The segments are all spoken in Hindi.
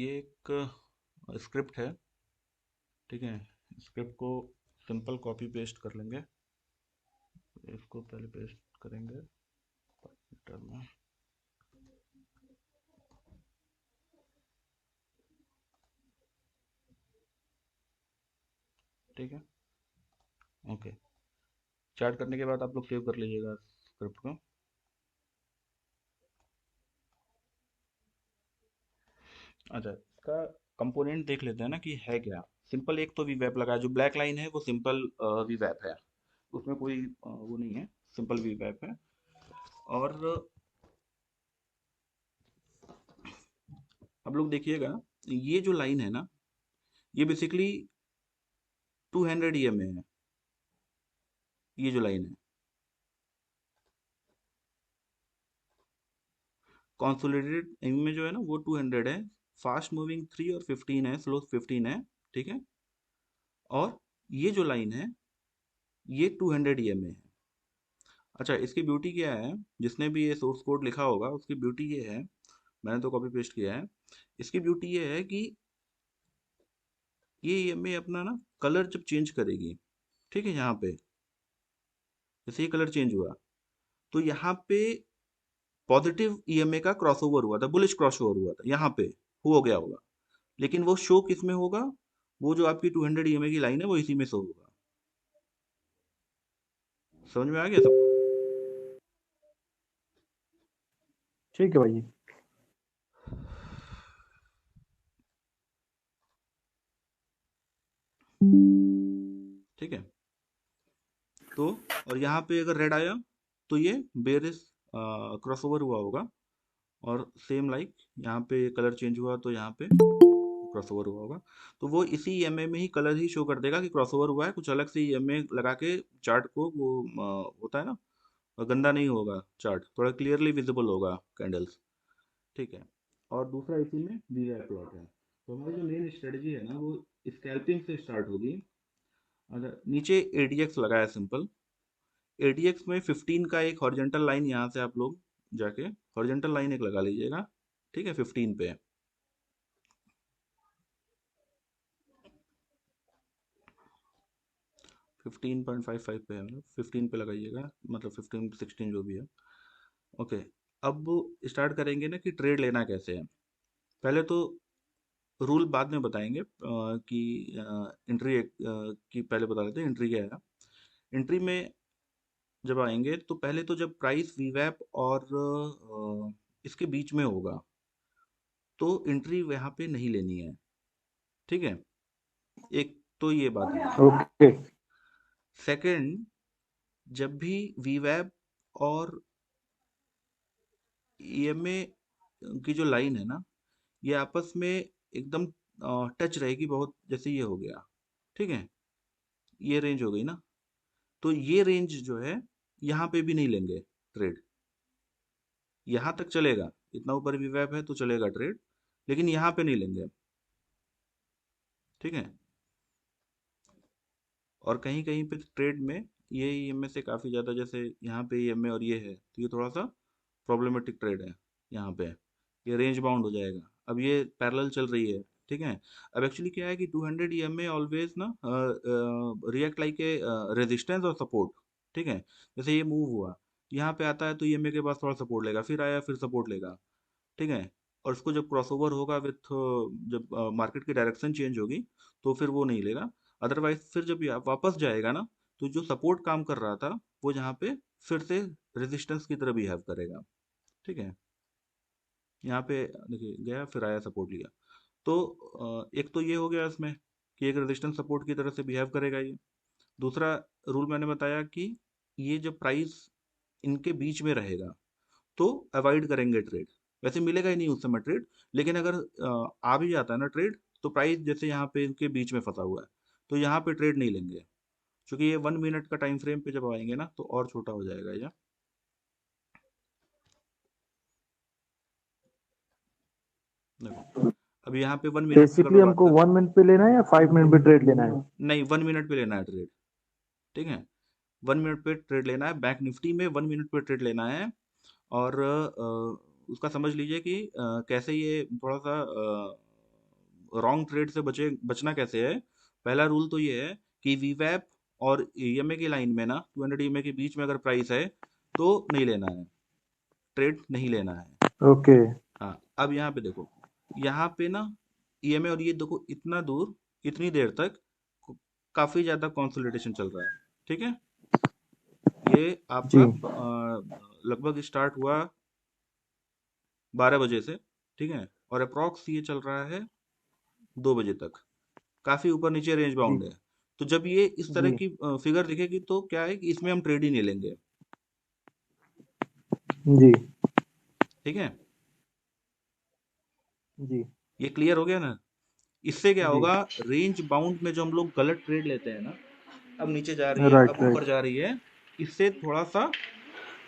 ये एक स्क्रिप्ट है। ठीक है, स्क्रिप्ट को सिंपल कॉपी पेस्ट कर लेंगे। इसको पहले पेस्ट करेंगे टाइटल में। ठीक है, ओके। स्टार्ट करने के बाद आप लोग सेव कर लीजिएगा स्क्रिप्ट को। अच्छा, इसका कंपोनेंट देख लेते हैं ना कि है क्या। सिंपल एक तो वी वेब लगा है, जो ब्लैक लाइन है वो सिंपल वी वेब है। उसमें कोई वो नहीं है, सिंपल वी वेब है। और आप लोग देखिएगा, ये जो लाइन है ना, ये बेसिकली 200 EMA है। ये जो लाइन है कॉन्सोलिडेटेड में जो है ना वो 200 है। फास्ट मूविंग 3 और 15 है, स्लो 15 है। ठीक है, और ये जो लाइन है ये 200 EMA है। अच्छा, इसकी ब्यूटी क्या है, जिसने भी ये सोर्स कोड लिखा होगा उसकी ब्यूटी ये है, मैंने तो कॉपी पेस्ट किया है। इसकी ब्यूटी ये है कि ये EMA अपना ना कलर जब चेंज करेगी, ठीक है, यहाँ पे जैसे ये कलर चेंज हुआ तो यहाँ पे पॉजिटिव EMA का क्रॉसओवर हुआ था, बुलिश क्रॉसओवर हुआ था, यहाँ पे हो गया होगा। लेकिन वो शो किस में होगा, वो जो आपकी 200 EMA की लाइन है वो इसी में शो होगा। समझ में आ गया सबको? ठीक है भाई। ठीक है, तो और यहाँ पे अगर रेड आया तो ये बेरिस क्रॉसओवर हुआ होगा। और सेम लाइक यहाँ पे कलर चेंज हुआ तो यहाँ पे क्रॉसओवर हुआ होगा। तो वो इसी EMA में ही कलर ही शो कर देगा कि क्रॉसओवर हुआ है। कुछ अलग से EMA लगा के चार्ट को वो होता है ना, गंदा नहीं होगा, चार्ट थोड़ा क्लियरली विजिबल होगा कैंडल्स। ठीक है, और दूसरा इसी में वीआई प्लॉट है। तो हमारी जो मेन स्ट्रेटजी है ना वो स्कैल्पिंग से स्टार्ट होगी। अच्छा, नीचे ADX लगा है सिंपल। ADX में 15 का एक हॉरिजॉन्टल लाइन, यहाँ से आप लोग जाके हॉरिजॉन्टल लाइन एक लगा लीजिएगा। ठीक है, 15 पे 15.55 पे है, मतलब 15 पे लगाइएगा, मतलब 15 16 जो भी है। ओके, अब स्टार्ट करेंगे ना कि ट्रेड लेना कैसे है। पहले तो रूल बाद में बताएंगे कि एंट्री की पहले बता देते हैं एंट्री क्या है। एंट्री में जब आएंगे तो पहले तो जब प्राइस वीवैप और इसके बीच में होगा तो एंट्री यहाँ पे नहीं लेनी है। ठीक है, एक तो ये बात है। ओके। सेकंड, जब भी वीवैप और EMA की जो लाइन है ना, ये आपस में एकदम टच रहेगी बहुत, जैसे ये हो गया। ठीक है, ये रेंज हो गई ना, तो ये रेंज जो है यहाँ पे भी नहीं लेंगे ट्रेड। यहाँ तक चलेगा, इतना ऊपर भी वेब है तो चलेगा ट्रेड, लेकिन यहाँ पे नहीं लेंगे। ठीक है, और कहीं कहीं पे ट्रेड में ये EMA से काफ़ी ज़्यादा, जैसे यहाँ पे EMA और ये है तो ये थोड़ा सा प्रॉब्लमेटिक ट्रेड है। यहाँ पे ये रेंज बाउंड हो जाएगा। अब ये पैरेलल चल रही है। ठीक है, अब एक्चुअली क्या है कि 200 EMA ऑलवेज ना रिएक्ट लाइक ए रेजिस्टेंस और सपोर्ट। ठीक है, जैसे ये मूव हुआ, यहाँ पे आता है तो EMA के पास थोड़ा सपोर्ट लेगा, फिर आया फिर सपोर्ट लेगा। ठीक है, और उसको जब क्रॉसओवर होगा विथ, जब मार्केट की डायरेक्शन चेंज होगी तो फिर वो नहीं लेगा। अदरवाइज फिर जब वापस जाएगा ना, तो जो सपोर्ट काम कर रहा था वो यहाँ पे फिर से रेजिस्टेंस की तरह बिहेव करेगा। ठीक है, यहाँ पे देखिए गया फिर आया सपोर्ट लिया। तो एक तो ये हो गया इसमें कि एक रेजिस्टेंस सपोर्ट की तरह से बिहेव करेगा ये। दूसरा रूल मैंने बताया कि ये जब प्राइस इनके बीच में रहेगा तो अवॉइड करेंगे ट्रेड। वैसे मिलेगा ही नहीं उस समय ट्रेड, लेकिन अगर आ भी जाता है ना ट्रेड, तो प्राइस जैसे यहाँ पे इनके बीच में फंसा हुआ है तो यहाँ पे ट्रेड नहीं लेंगे, क्योंकि ये 1 मिनट का टाइम फ्रेम पे जब आएंगे ना तो और छोटा हो जाएगा ये। देखो, अब यहाँ पे 1 मिनट की अगर बेसिकली मैं बात हमको कर, 1 मिनट पे लेना है या 5 मिनट पे ट्रेड लेना है? नहीं 1 मिनट पे लेना है ट्रेड। ठीक है, 1 मिनट पे ट्रेड लेना है, बैंक निफ्टी में 1 मिनट पे ट्रेड लेना है। और उसका समझ लीजिए कि कैसे ये थोड़ा सा रॉन्ग ट्रेड से बचना कैसे है। पहला रूल तो ये है कि वीवैप और ईएमए की लाइन में ना 200 ईएमए के बीच में अगर प्राइस है तो नहीं लेना है, ट्रेड नहीं लेना है। ओके। हाँ, अब यहाँ पे देखो, यहाँ पे ना ईएमए और ये देखो इतना दूर, इतनी देर तक काफी ज्यादा कंसोलिडेशन चल रहा है। ठीक है, ये जी आपका लगभग स्टार्ट हुआ 12 बजे से। ठीक है, और अप्रॉक्स ये चल रहा है 2 बजे तक, काफी ऊपर नीचे रेंज जी बाउंड है। तो जब ये इस तरह जी की फिगर दिखेगी तो क्या है कि इसमें हम ट्रेड ही नहीं लेंगे। जी ठीक है, जी ये क्लियर हो गया ना। इससे क्या जी। होगा, रेंज बाउंड में जो हम लोग गलत ट्रेड लेते हैं ना, अब नीचे जा रही है, राइट अब ऊपर राइट। जा रही है, इससे थोड़ा सा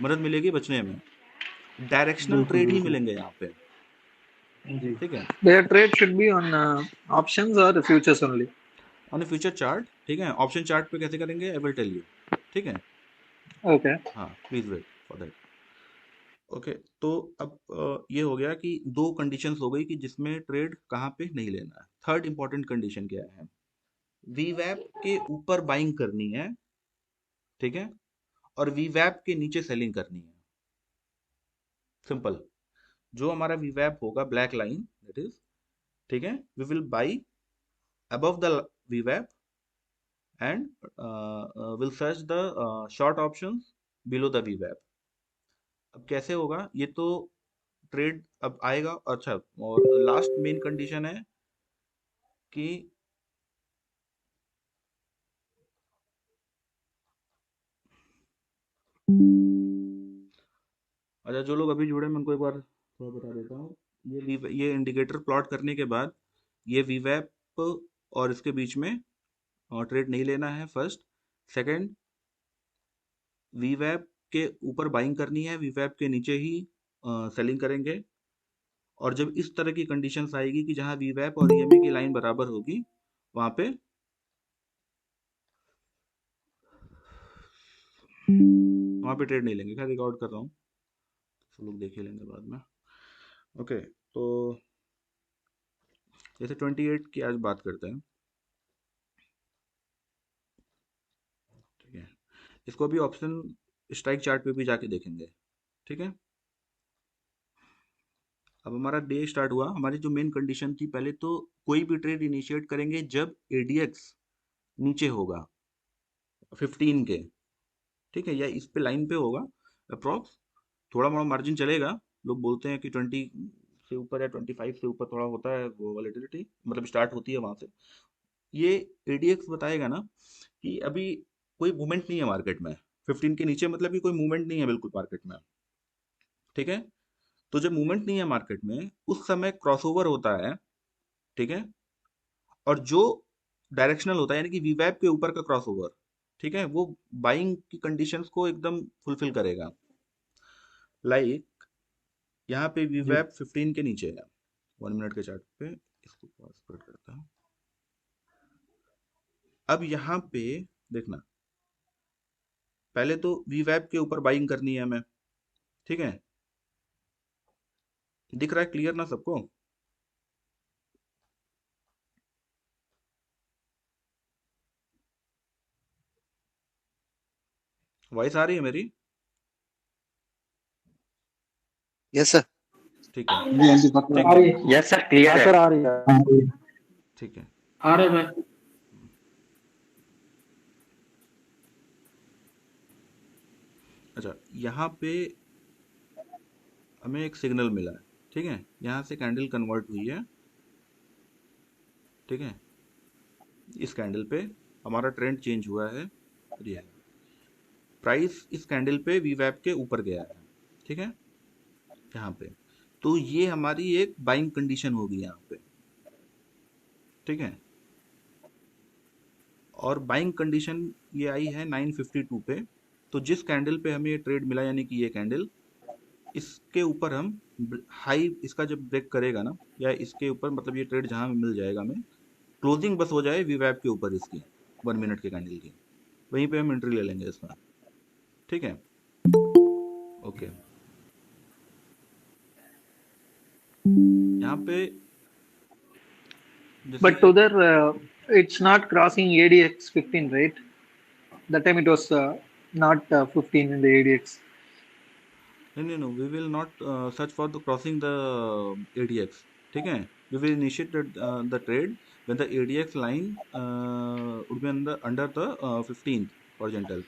मदद मिलेगी बचने में। डायरेक्शनल बिल्कुल ट्रेड ही बिल्कुल। मिलेंगे यहाँ पे। जी ठीक है, Their trade should be on options or the futures only. On future chart. ठीक है, ऑप्शन चार्ट पे कैसे करेंगे आई विल टेल यू। ठीक है, Okay. हाँ please wait for that. Okay, तो अब ये हो गया कि दो कंडीशंस हो गई कि जिसमें ट्रेड कहाँ पे नहीं लेना है। थर्ड इंपॉर्टेंट कंडीशन क्या है, वीवैप के ऊपर बाइंग करनी है। ठीक है, और वीवैप के नीचे सेलिंग करनी है। सिंपल, जो हमारा वीवैप होगा ब्लैक लाइन दैट इज, ठीक है, we will buy above the VWAP and will search the short options below the VWAP। अब कैसे होगा ये तो ट्रेड अब आएगा। अच्छा, और लास्ट मेन कंडीशन है कि अच्छा, जो लोग अभी जुड़े मैं उनको एक बार थोड़ा बता देता हूँ। ये इंडिकेटर प्लॉट करने के बाद ये VWAP और इसके बीच में ट्रेड नहीं लेना है फर्स्ट। सेकंड, VWAP के ऊपर बाइंग करनी है, VWAP के नीचे ही सेलिंग करेंगे। और जब इस तरह की कंडीशंस आएगी कि जहां वीवैप और ईएमए की लाइन बराबर होगी, वहां पे ट्रेड नहीं लेंगे। क्या रिकॉर्ड कर रहा हूँ, सब लोग देख ही लेंगे बाद में। ओके, तो जैसे 28 की आज बात करते हैं। ठीक है, इसको भी ऑप्शन स्ट्राइक चार्ट पे भी जाके देखेंगे। ठीक है, अब हमारा डे स्टार्ट हुआ। हमारी जो मेन कंडीशन थी, पहले तो कोई भी ट्रेड इनिशिएट करेंगे जब एडीएक्स नीचे होगा 15 के। ठीक है, या इस पे लाइन पे होगा अप्रॉक्स, थोड़ा मोड़ा मार्जिन चलेगा। लोग बोलते हैं कि 20 से ऊपर या 25 से ऊपर थोड़ा होता है वो वॉलेटिलिटी, मतलब स्टार्ट होती है वहां से। ये एडीएक्स बताएगा ना कि अभी कोई मूवमेंट नहीं है मार्केट में। 15 के नीचे मतलब कि कोई मूवमेंट नहीं है बिल्कुल मार्केट में। ठीक है, तो जब मूवमेंट नहीं है मार्केट में उस समय क्रॉसओवर होता है। ठीक है, और जो डायरेक्शनल होता है यानी कि वीवैप के ऊपर का क्रॉसओवर, ठीक है, वो बाइंग की कंडीशंस को एकदम फुलफिल करेगा। लाइक यहाँ पे जी वीवैप 15 के नीचे है 1 मिनट के चार्ट पे, इसको स्प्रेड करता हूँ। अब यहाँ पे देखना, पहले तो वीवैप के ऊपर बाइंग करनी है हमें। ठीक है, दिख रहा है क्लियर ना सबको। वॉइस आ रही है मेरी। Yes, sir. ठीक है, जी हाँ जी पक्का ठीक आ है, रही है। Yes, sir. Clear हाँ है. सर आ रही है। ठीक है। आ रहे भाई। अच्छा, यहाँ पे हमें एक सिग्नल मिला है। ठीक है, यहाँ से कैंडल कन्वर्ट हुई है। ठीक है, इस कैंडल पे हमारा ट्रेंड चेंज हुआ है। ये प्राइस इस कैंडल पे वीवैप के ऊपर गया है। ठीक है, यहाँ पे तो ये हमारी एक बाइंग कंडीशन होगी यहाँ पे। ठीक है, और बाइंग कंडीशन ये आई है 952 पे। तो जिस कैंडल पे हमें ये ट्रेड मिला यानी कि ये कैंडल, इसके ऊपर हम हाई इसका जब ब्रेक करेगा ना, या इसके ऊपर मतलब ये ट्रेड जहां मिल जाएगा हमें, क्लोजिंग बस हो जाए वीवैप के ऊपर इसकी 1 मिनट के कैंडल की, वहीं पे हम एंट्री ले लेंगे इसमें। ठीक है, ओके, यहाँ पे जैसे But to there, it's not crossing ADX 15, right? That time it was not 15 in the ADX. no, we will not search for the crossing the ADX. ठीक है, we will initiate the trade when the ADX line would be under the 15th horizontal.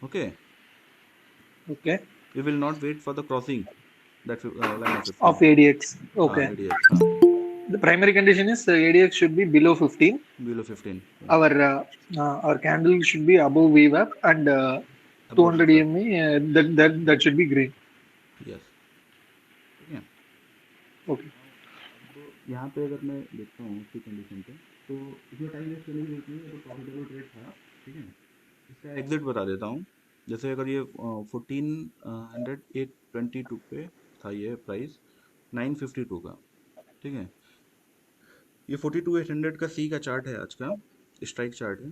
Okay, Okay. we will not wait for the crossing that line of Of 15. ADX. हाँ, Okay. ADX, हाँ, The primary condition is ADX should be below 15. below 15, Our candle should be above VWAP and above 200 VWAP. EMA. That should be green. Yes, ठीक है। Okay. Now, अब यहाँ पे अगर मैं देखता हूँ उसकी कंडीशन पे, तो इसमें टाइम वेस्ट करने की जरूरत नहीं है, ये तो प्रॉफिटेबल ट्रेड था। ठीक है, इसका एग्जिट बता देता हूँ। जैसे अगर ये 14,822 पे था ये प्राइस 952 का। ठीक है, ये 42,800 का सी का चार्ट है, आज का स्ट्राइक चार्ट है।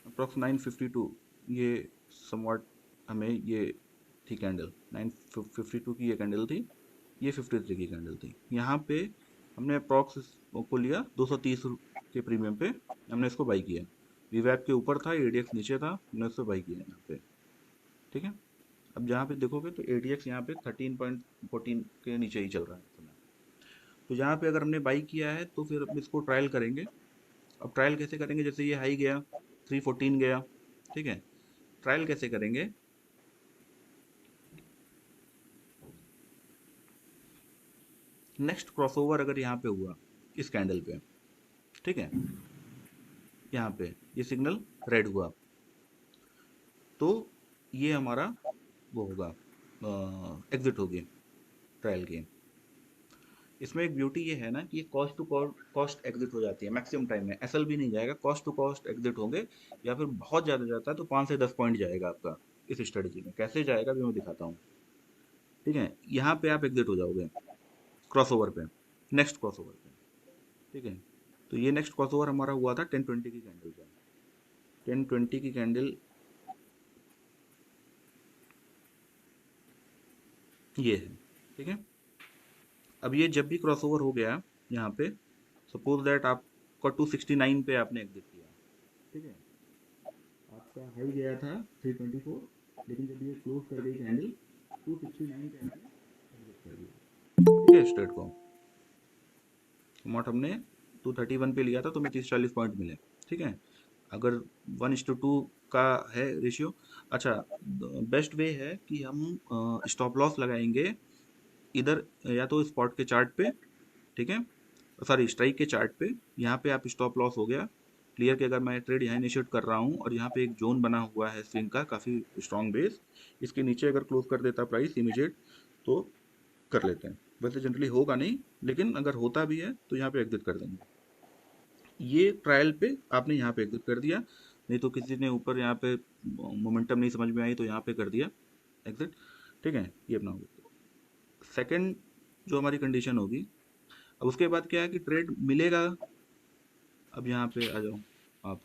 अप्रॉक्स 952, ये समवॉट हमें ये थी कैंडल 952 की, ये कैंडल थी, ये 53 की कैंडल थी। यहाँ पे हमने अप्रॉक्स को लिया 230 के प्रीमियम पे, हमने इसको बाई किया। वीवैप के ऊपर था, एडीएक्स नीचे था, हमने इसको बाई किया यहाँ पे। ठीक है, अब जहाँ पे देखोगे तो एडीएक्स यहाँ पे 13.14 के नीचे ही चल रहा है इस समय। तो यहाँ पे अगर हमने बाई किया है तो फिर अब इसको ट्रायल करेंगे। अब ट्रायल कैसे करेंगे, जैसे ये हाई गया 314 गया। ठीक है, ट्रायल कैसे करेंगे, नेक्स्ट क्रॉसओवर अगर यहाँ पे हुआ इस कैंडल पे, ठीक है, यहाँ पे ये सिग्नल रेड हुआ, तो ये हमारा वो होगा, एग्जिट होगी ट्रायल की। इसमें एक ब्यूटी ये है ना कि ये कॉस्ट टू कॉस्ट एग्जिट हो जाती है मैक्सिमम टाइम में, एसएल भी नहीं जाएगा, कॉस्ट टू कॉस्ट एग्जिट होंगे, या फिर बहुत ज़्यादा जाता है तो 5 से 10 पॉइंट जाएगा आपका। इस स्ट्रेटजी में कैसे जाएगा भी मैं दिखाता हूँ। ठीक है, यहाँ पे आप एग्जिट हो जाओगे क्रॉसओवर पे, नेक्स्ट क्रॉसओवर पे। ठीक है, तो ये नेक्स्ट क्रॉसओवर हमारा हुआ था 1020 की कैंडल पे। 1020 की कैंडल ये है। ठीक है, अब ये जब भी क्रॉसओवर हो गया यहाँ पे, सपोज दैट आपका 269 पे आपने एग्जिट किया। ठीक है, आपका हाई गया था 324, लेकिन जब ये क्लोज कर गई कैंडल 269 पे आपने एग्जिट कर दिया। ठीक है, स्ट्रेट को अमाउंट हमने 231 पे लिया था, तो हमें 30-40 पॉइंट मिले। ठीक है, अगर 1:2 का है रेशियो। अच्छा, बेस्ट वे है कि हम स्टॉप लॉस लगाएंगे इधर, या तो स्पॉट के चार्ट पे, ठीक है, सॉरी स्ट्राइक के चार्ट पे। यहाँ पे आप स्टॉप लॉस हो गया क्लियर कि अगर मैं ट्रेड यहाँ इनिशिएट कर रहा हूँ और यहाँ पे एक जोन बना हुआ है स्विंग का काफ़ी स्ट्रॉन्ग बेस, इसके नीचे अगर क्लोज कर देता प्राइस इमीडिएट तो कर लेते हैं। वैसे जनरली होगा नहीं, लेकिन अगर होता भी है तो यहाँ पे एग्जिट कर देंगे। ये ट्रायल पे आपने यहाँ पे एग्जिट कर दिया, नहीं तो किसी ने ऊपर यहाँ पे मोमेंटम नहीं समझ में आई तो यहाँ पे कर दिया एग्जिट। ठीक है, ये अपना होगा सेकंड जो हमारी कंडीशन होगी। अब उसके बाद क्या है कि ट्रेड मिलेगा। अब यहाँ पे आ जाओ आप,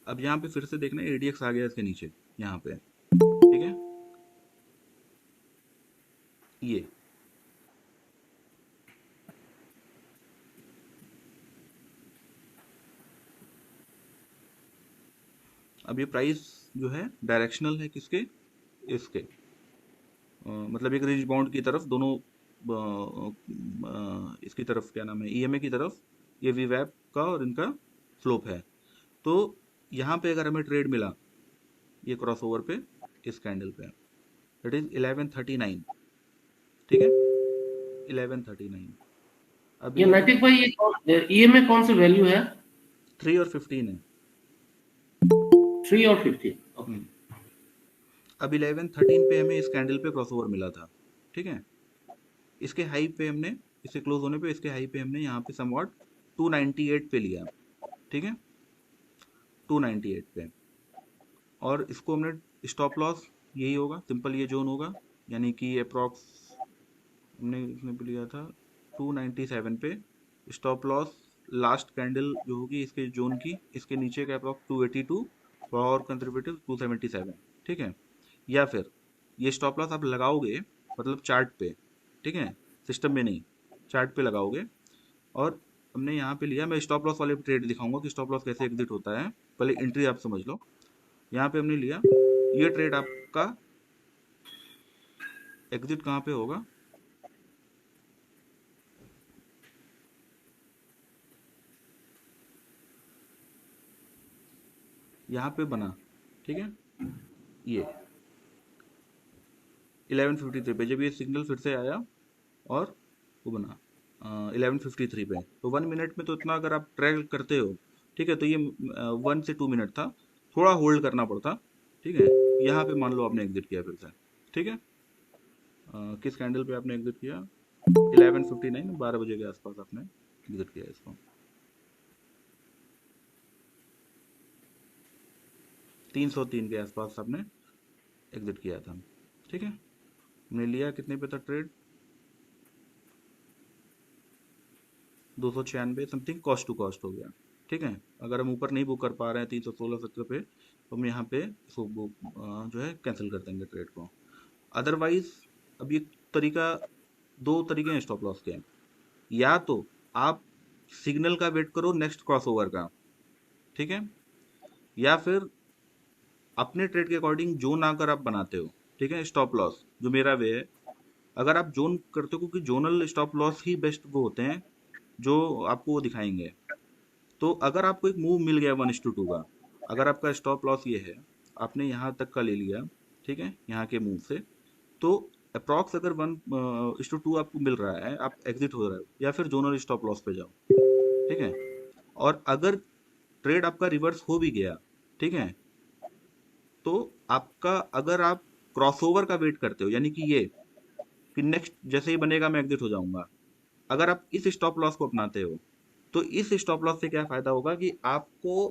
अब यहाँ पे फिर से देखना एडीएक्स आ गया इसके नीचे यहाँ पे। ठीक है, ये अब ये प्राइस जो है डायरेक्शनल है किसके, इसके मतलब एक रेंज बाउंड की तरफ दोनों, इसकी तरफ क्या नाम है, ईएमए की तरफ, ये वीवैप का और इनका स्लोप है। तो यहाँ पे अगर हमें ट्रेड मिला ये क्रॉसओवर पे इस कैंडल पे, इट इज 1139। ठीक है, 1139। अब ये ये नैतिक भाई, ये ईएमए कौन सी वैल्यू है? 3 और 15 है। 3 और 15। ओके। अब 1113 पे हमें इस कैंडल पे क्रॉसओवर मिला था। ठीक है, इसके हाई पे हमने, इसके क्लोज होने पे इसके हाई पे हमने यहाँ पे समवॉट 298 पे लिया। ठीक है, 298 पे, और इसको हमने स्टॉप लॉस यही होगा, सिंपल ये जोन होगा, यानी कि अप्रॉक्स हमने इसमें पे लिया था 297 पे। स्टॉप लॉस लास्ट कैंडल जो होगी इसके जोन की, इसके नीचे का अप्रॉक्स 282 थोड़ा और कंजर्वेटिव 277, ठीक है। या फिर ये स्टॉप लॉस आप लगाओगे मतलब चार्ट पे, ठीक है, सिस्टम में नहीं, चार्ट पे लगाओगे। और हमने यहाँ पे लिया, मैं स्टॉप लॉस वाले ट्रेड दिखाऊंगा कि स्टॉप लॉस कैसे एग्जिट होता है, पहले एंट्री आप समझ लो। यहाँ पे हमने लिया, ये ट्रेड आपका एग्जिट कहाँ पे होगा, यहाँ पे बना, ठीक है, ये 1153 पे जब ये सिग्नल फिर से आया और वो बना 1153 पे, तो 1 मिनट में तो इतना अगर आप ट्रैक करते हो, ठीक है, तो ये 1 से 2 मिनट था, थोड़ा होल्ड करना पड़ता, ठीक है। यहाँ पे मान लो आपने एग्जिट किया फिर से, ठीक है। किस कैंडल पे आपने एग्जिट किया, 11:59, 12 बजे के आसपास आपने एग्जिट किया इसको, 303 के आसपास आपने एग्जिट किया था, ठीक है। हमने लिया कितने पे था trade, 296 something, cost to cost हो गया, ठीक है। अगर हम ऊपर नहीं बुक कर पा रहे हैं 316 पे, तो हम यहाँ पे इसको बुक जो है कैंसिल कर देंगे ट्रेड को। अदरवाइज अब ये तरीका, दो तरीके हैं स्टॉप लॉस के, या तो आप सिग्नल का वेट करो नेक्स्ट क्रॉसओवर का, ठीक है, या फिर अपने ट्रेड के अकॉर्डिंग जोन आकर आप बनाते हो, ठीक है। स्टॉप लॉस जो मेरा वे है, अगर आप जोन करते हो, क्योंकि जोनल स्टॉप लॉस ही बेस्ट वो होते हैं जो आपको वो दिखाएंगे। तो अगर आपको एक मूव मिल गया 1:2 का, अगर आपका स्टॉप लॉस ये है, आपने यहाँ तक का ले लिया, ठीक है, यहाँ के मूव से, तो अप्रॉक्स अगर 1:2 आपको मिल रहा है, आप एग्जिट हो रहे हो, या फिर जोनल स्टॉप लॉस पे जाओ, ठीक है। और अगर ट्रेड आपका रिवर्स हो भी गया, ठीक है, तो आपका, अगर आप क्रॉसओवर का वेट करते हो, यानी कि ये कि नेक्स्ट जैसे ही बनेगा मैं एग्जिट हो जाऊंगा, अगर आप इस स्टॉप लॉस को अपनाते हो, तो इस स्टॉप लॉस से क्या फायदा होगा कि आपको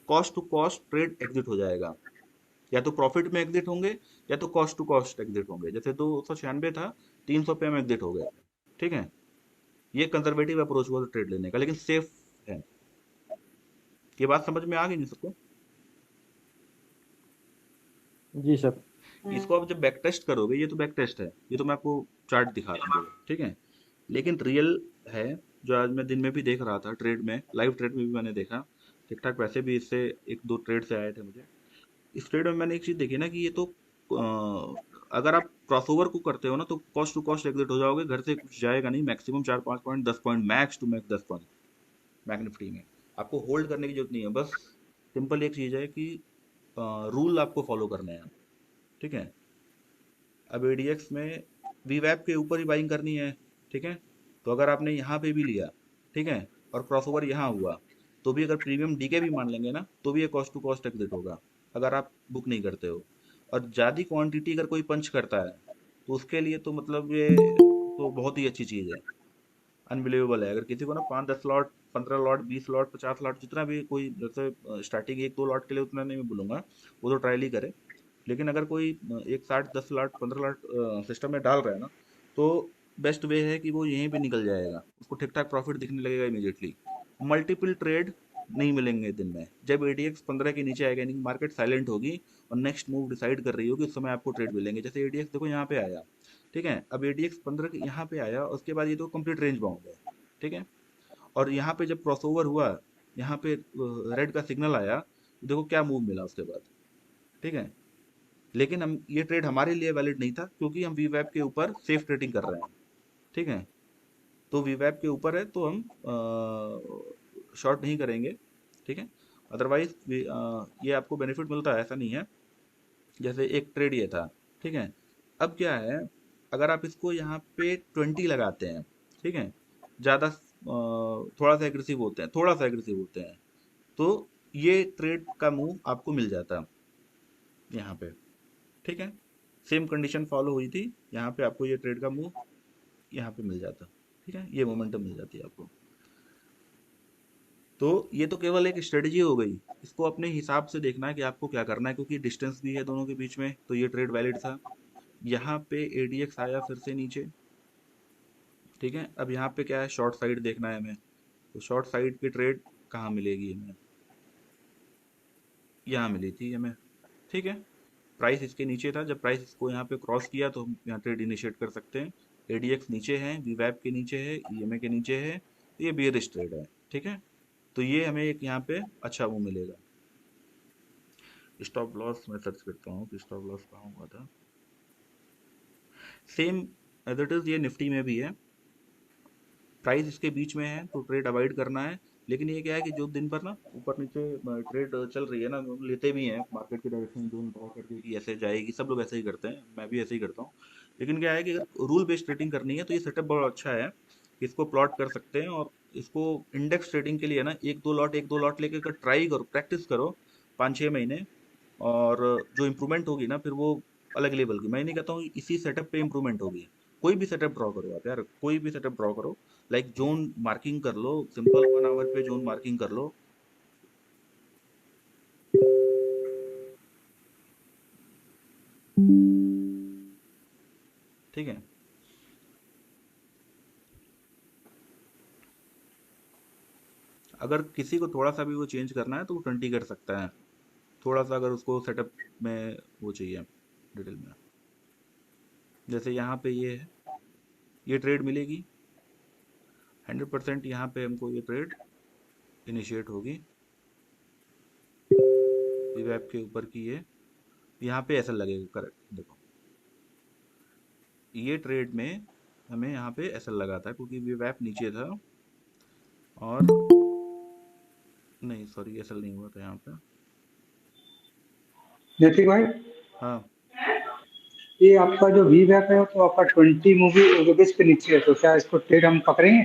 cost to cost trade exit हो जाएगा, या तो प्रॉफिट में एग्जिट होंगे, या तो कॉस्ट टू कॉस्ट एग्जिट होंगे। जैसे 296 था, 300 पे हम एग्जिट हो गए, ठीक है। ये कंजर्वेटिव अप्रोच हुआ ट्रेड लेने का, लेकिन सेफ है। ये बात समझ में आ गई नहीं सबको? जी सर। इसको आप जब बैक टेस्ट करोगे, ये तो बैक टेस्ट है, ये तो मैं आपको चार्ट दिखा रहा हूँ, ठीक है, लेकिन रियल है जो आज मैं दिन में भी देख रहा था, ट्रेड में, लाइव ट्रेड में भी मैंने देखा, ठीक ठाक पैसे भी इससे एक दो ट्रेड से आए थे मुझे। इस ट्रेड में मैंने एक चीज देखी ना कि ये तो अगर आप क्रॉसओवर को करते हो ना, तो कॉस्ट टू कॉस्ट एग्जिट हो जाओगे, घर से कुछ जाएगा नहीं, maximum 4-5 point, 10 point, max to max 10 point bank Nifty में। आपको होल्ड करने की जरूरत नहीं है, बस सिंपल एक चीज है कि रूल आपको फॉलो करने हैं, ठीक है। अब एडीएक्स में वीवैप के ऊपर ही बाइंग करनी है, ठीक है। तो अगर आपने यहाँ पे भी लिया, ठीक है, और क्रॉसओवर यहाँ हुआ, तो भी अगर प्रीमियम डीके भी मान लेंगे ना, तो भी ये कॉस्ट टू कॉस्ट एग्जिट होगा, अगर आप बुक नहीं करते हो। और ज़्यादा क्वांटिटी अगर कोई पंच करता है, तो उसके लिए तो मतलब ये तो बहुत ही अच्छी चीज़ है, अनबिलीवेबल है। अगर किसी को ना 5-10 लॉट, 15 लॉट, 20 लॉट, 50 लॉट, जितना भी कोई, जैसे स्टार्टिंग 1-2 लॉट के लिए उतना नहीं मैं बोलूँगा, वो तो ट्रायल ही करे। लेकिन अगर कोई एक 60-10 लॉट, 15 लॉट सिस्टम में डाल रहा है ना, तो बेस्ट वे है कि वो यहीं पे निकल जाएगा, उसको ठीक ठाक प्रॉफिट दिखने लगेगा इमीडिएटली। मल्टीपल ट्रेड नहीं मिलेंगे दिन में, जब एडीएक्स 15 के नीचे आएगा, यानी कि मार्केट साइलेंट होगी और नेक्स्ट मूव डिसाइड कर रही होगी, उस समय आपको ट्रेड मिलेंगे। जैसे एडीएक्स देखो यहाँ पे आया, ठीक है, अब एडीएक्स 15 के यहाँ पे आया, उसके बाद ये तो कंप्लीट रेंज बाउंड है, ठीक है। और यहाँ पे जब क्रॉसओवर हुआ, यहाँ पे रेड का सिग्नल आया, तो देखो क्या मूव मिला उसके बाद, ठीक है। लेकिन हम, ये ट्रेड हमारे लिए वैलिड नहीं था, क्योंकि हम वीवैप के ऊपर सेफ ट्रेडिंग कर रहे हैं, ठीक है। तो वीवैप के ऊपर है तो हम शॉर्ट नहीं करेंगे, ठीक है। अदरवाइज ये आपको बेनिफिट मिलता है, ऐसा नहीं है। जैसे एक ट्रेड ये था, ठीक है। अब क्या है, अगर आप इसको यहाँ पे 20 लगाते हैं, ठीक है, ज़्यादा थोड़ा सा एग्रेसिव होते हैं, थोड़ा सा एग्रेसिव होते हैं, तो ये ट्रेड का मूव आपको मिल जाता है यहाँ पे, ठीक है। सेम कंडीशन फॉलो हुई थी, यहाँ पे आपको ये ट्रेड का मूव यहाँ पे मिल जाता, ठीक है, ये मोमेंटम मिल जाती है आपको। तो ये तो केवल एक स्ट्रेटजी हो गई, इसको अपने हिसाब से देखना है कि आपको क्या करना है, क्योंकि डिस्टेंस भी है दोनों के बीच में, तो ये ट्रेड वैलिड था। यहाँ पे एडीएक्स आया फिर से नीचे, ठीक है। अब यहाँ पे क्या है, शॉर्ट साइड देखना है हमें, तो शॉर्ट साइड की ट्रेड कहाँ मिलेगी हमें, यहाँ मिली थी हमें, ठीक है। प्राइस इसके नीचे था, जब प्राइस इसको यहाँ पे क्रॉस किया तो हम यहाँ ट्रेड इनिशिएट कर सकते हैं। एडीएक्स नीचे है, वीवैप के नीचे है, ईएमए के नीचे है, तो ये बियरिश ट्रेड है, ठीक है। तो ये हमें एक यहाँ पे अच्छा वो मिलेगा। स्टॉप लॉस मैं सर्च करता हूँ कि स्टॉप लॉस कहाँ हुआ था। सेम एज इट इज ये निफ्टी में भी है, प्राइस इसके बीच में है तो ट्रेड अवॉइड करना है। लेकिन ये क्या है कि जो दिन पर ना ऊपर नीचे ट्रेड चल रही है ना, हम लेते भी हैं मार्केट के डायरेक्शन जोन ड्रॉ करके कि ऐसे जाएगी, सब लोग ऐसे ही करते हैं, मैं भी ऐसे ही करता हूँ। लेकिन क्या है कि अगर रूल बेस्ड ट्रेडिंग करनी है तो ये सेटअप बहुत अच्छा है कि इसको प्लॉट कर सकते हैं। और इसको इंडेक्स ट्रेडिंग के लिए ना एक दो लॉट लेके अगर ट्राई करो, प्रैक्टिस करो 5-6 महीने, और जो इम्प्रूवमेंट होगी ना फिर वो अलग लेवल की। मैं नहीं कहता हूँ इसी सेटअप पे इम्प्रूवमेंट होगी, कोई भी सेटअप ड्रॉ करो आप यार, कोई भी सेटअप ड्रॉ करो, लाइक जोन मार्किंग कर लो, सिंपल 1 आवर पे जोन मार्किंग कर लो। ठीक है, अगर किसी को थोड़ा सा भी वो चेंज करना है तो वो 20 कर सकता है, थोड़ा सा अगर उसको सेटअप में वो चाहिए डिटेल में। जैसे यहाँ पे ये है, ये ट्रेड मिलेगी 100%, यहाँ पे हमको ये ट्रेड इनिशिएट होगी वेब के ऊपर की। ये यहाँ पे ऐसा लगेगा, करेक्ट देखो, ये ट्रेड में हमें यहाँ पे ऐसा लगा था क्योंकि वे वैप नीचे था, और नहीं सॉरी ऐसा नहीं हुआ था यहाँ पे। नैतिक भाई, हाँ ये आपका जो वी वैप है तो आपका 20 मूवी रुपीज पे नीचे है, तो क्या इसको ट्रेड हम पकड़ेंगे?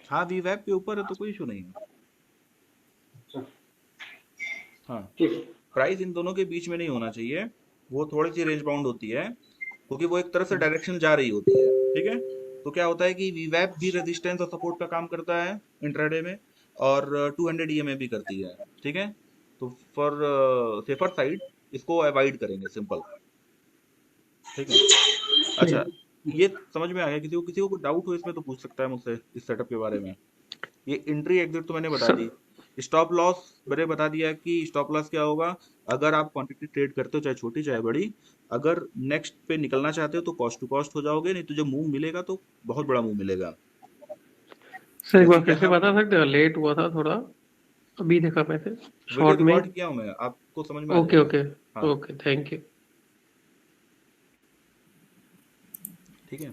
हाँ, वी वैप के ऊपर है तो कोई इशू नहीं है। अच्छा, हाँ, ठीक। प्राइस इन दोनों के बीच में नहीं होना चाहिए, वो थोड़ी सी रेंज बाउंड होती है क्योंकि वो एक तरफ से डायरेक्शन जा रही होती है, ठीक है। तो क्या होता है कि वीवैप भी रेजिस्टेंस और सपोर्ट का काम करता है इंट्राडे में, और 200 ईएमए भी करती है, ठीक है। तो फॉर सेफर साइड इसको अवॉइड करेंगे, सिंपल, ठीक है। अच्छा, ये समझ में आ गया? किसी को डाउट हो इसमें तो पूछ सकता है मुझसे इस सेटअप के बारे में। ये एंट्री एग्जिट तो मैंने बता दी। स्टॉप लॉस मैंने बता दिया कि स्टॉप लॉस क्या होगा, अगर आप क्वांटिटी ट्रेड करते हो चाहे छोटी चाहे बड़ी, अगर नेक्स्ट पे निकलना चाहते हो तो कॉस्ट टू कॉस्ट हो जाओगे, नहीं तो जब मूव मिलेगा तो बहुत बड़ा मूव मिलेगा। सर एक जैसे बार कि फिर से यहाँ बता सकते हो, लेट हुआ था थोड़ा, अभी देखा मैंने वीडियो शॉर्ट में। रिकॉर्ड किया हूँ मैं, आपको समझ में आ ओके जाएगा। ओके। हाँ ओके, थैंक यू। ठीक है।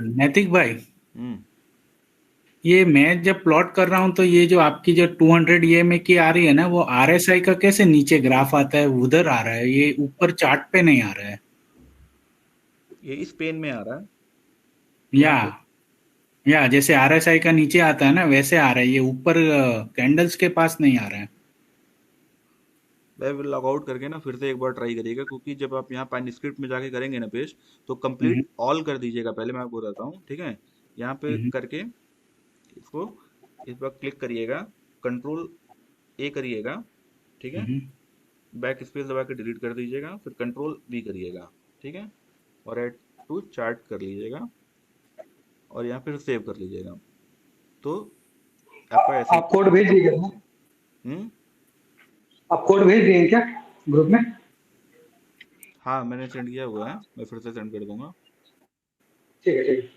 नैतिक भाई, हम्म ये मैं जब प्लॉट कर रहा हूँ तो ये जो आपकी जो 200 ईएमए की आ रही है ना, वो आरएसआई का कैसे नीचे ग्राफ आता है, उधर आ रहा है, ये ऊपर चार्ट पे नहीं आ रहा है। ये इस पेन में आ रहा है या यहाँ पे। या जैसे आरएसआई का नीचे आता है ना, वैसे आ रहा है, ये ऊपर कैंडल्स के पास नहीं आ रहा है। वेब लॉग आउट करके ना फिर से एक बार ट्राई करिएगा, क्योंकि जब आप यहाँ पाइन स्क्रिप्ट में जाके करेंगे ना पेज, तो हम्म, कंप्लीट ऑल कर दीजिएगा पहले, मैं आपको बताता हूँ, ठीक है। यहाँ पे हम्म, करके इसको इस बार क्लिक करिएगा, कंट्रोल ए करिएगा, ठीक है। हम्म, बैक स्पेस दबा के डिलीट कर दीजिएगा, फिर कंट्रोल वी करिएगा, ठीक है। और ऐड टू चार्ट कर लीजिएगा, और यहाँ पे सेव कर लीजिएगा, तो आपका ऐसे ही आप कुछ कोड भेज दीजिएगा ना? हम्म। आप कोड भेज दिए क्या ग्रुप में? हाँ मैंने सेंड किया हुआ है, मैं फिर से सेंड कर दूंगा, ठीक है, ठीक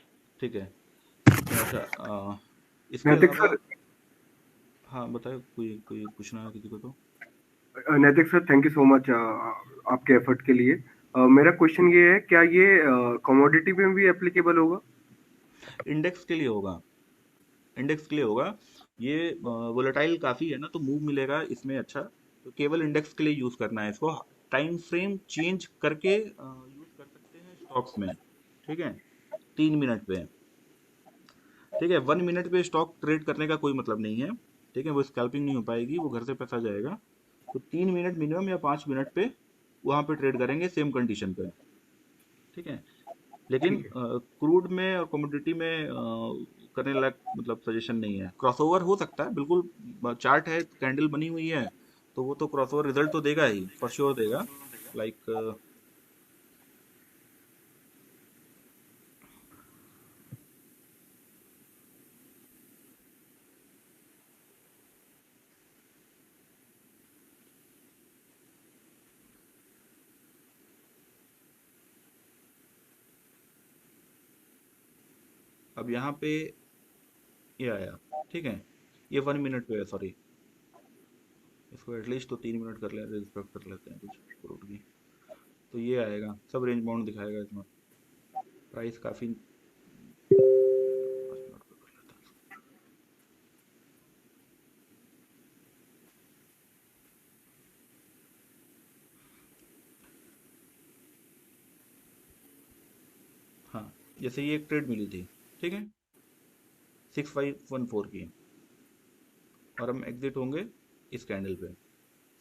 ठीक है। अच्छा है। इसके नैतिक अलावा, सर, हाँ बताओ, कोई कोई पूछना है किसी को तो। नैतिक sir, thank you so much आपके एफर्ट के लिए। मेरा क्वेश्चन ये है, क्या ये कमोडिटी में भी एप्लीकेबल होगा? इंडेक्स के लिए होगा, इंडेक्स के लिए होगा। ये वोलेटाइल काफ़ी है ना, तो मूव मिलेगा इसमें अच्छा, तो केवल इंडेक्स के लिए यूज़ करना है इसको। टाइम फ्रेम चेंज करके यूज़ कर सकते हैं स्टॉक्स में, ठीक है, 3 मिनट पे, ठीक है। 1 मिनट पे स्टॉक ट्रेड करने का कोई मतलब नहीं है, ठीक है, वो स्कैल्पिंग नहीं हो पाएगी, वो घर से पैसा जाएगा। तो 3 मिनट मिनिमम या 5 मिनट पे वहाँ पे ट्रेड करेंगे सेम कंडीशन पे, ठीक है। लेकिन ठीक है। क्रूड में और कमोडिटी में करने लायक मतलब सजेशन नहीं है। क्रॉसओवर हो सकता है बिल्कुल, चार्ट है, कैंडल बनी हुई है, तो वो तो क्रॉसओवर रिजल्ट तो देगा ही, फॉर श्योर देगा, लाइक अब यहाँ पे ये आया, ठीक है, ये 1 मिनट पे है, सॉरी, इसको एटलीस्ट तो 3 मिनट कर ले, रिस्पेक्ट कर लेते हैं कुछ फ्रूट की। तो ये आएगा, सब रेंज बाउंड दिखाएगा इसमें, प्राइस काफ़ी 5 मिनट पे कर लेते हैं। हाँ, जैसे ये एक ट्रेड मिली थी, ठीक है, 6514 की, और हम एग्जिट होंगे इस कैंडल पे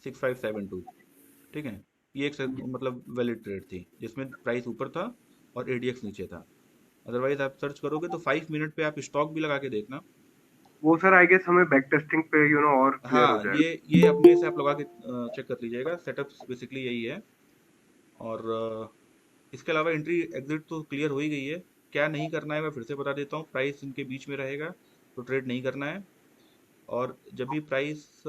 6572, ठीक है। ये एक मतलब वैलिड ट्रेड थी जिसमें प्राइस ऊपर था और एडीएक्स नीचे था। अदरवाइज आप सर्च करोगे तो 5 मिनट पे आप स्टॉक भी लगा के देखना। वो सर आई गेस हमें बैक टेस्टिंग पे और क्लियर हो हाँ, जाएगा। ये अपने से आप लगा के चेक कर लीजिएगा, सेटअप बेसिकली यही है। और इसके अलावा एंट्री एग्जिट तो क्लियर हो ही गई है। क्या नहीं करना है मैं फिर से बता देता हूँ, प्राइस इनके बीच में रहेगा तो ट्रेड नहीं करना है। और जब भी प्राइस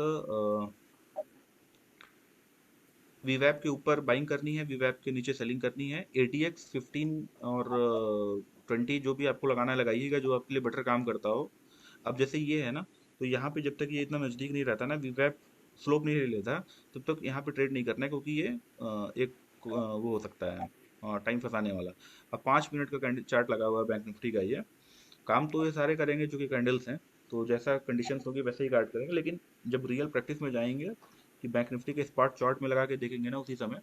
वीवैप के ऊपर बाइंग करनी है, वीवैप के नीचे सेलिंग करनी है। एटीएक्स 15 और 20 जो भी आपको लगाना है लगाइएगा, जो आपके लिए बेटर काम करता हो। अब जैसे ये है ना, तो यहाँ पे जब तक ये इतना नज़दीक नहीं रहता ना, वीवैप स्लोप नहीं ले लेता, तब तक यहाँ पे ट्रेड नहीं करना है, क्योंकि ये एक वो हो सकता है टाइम फंसाने वाला। अब 5 मिनट का कैंडल चार्ट लगा हुआ है बैंक निफ्टी का, ये काम तो ये सारे करेंगे जो कि कैंडल्स हैं, तो जैसा कंडीशंस होगी वैसे ही गार्ड करेंगे। लेकिन जब रियल प्रैक्टिस में जाएंगे कि बैंक निफ्टी के स्पॉट चार्ट में लगा के देखेंगे ना, उसी समय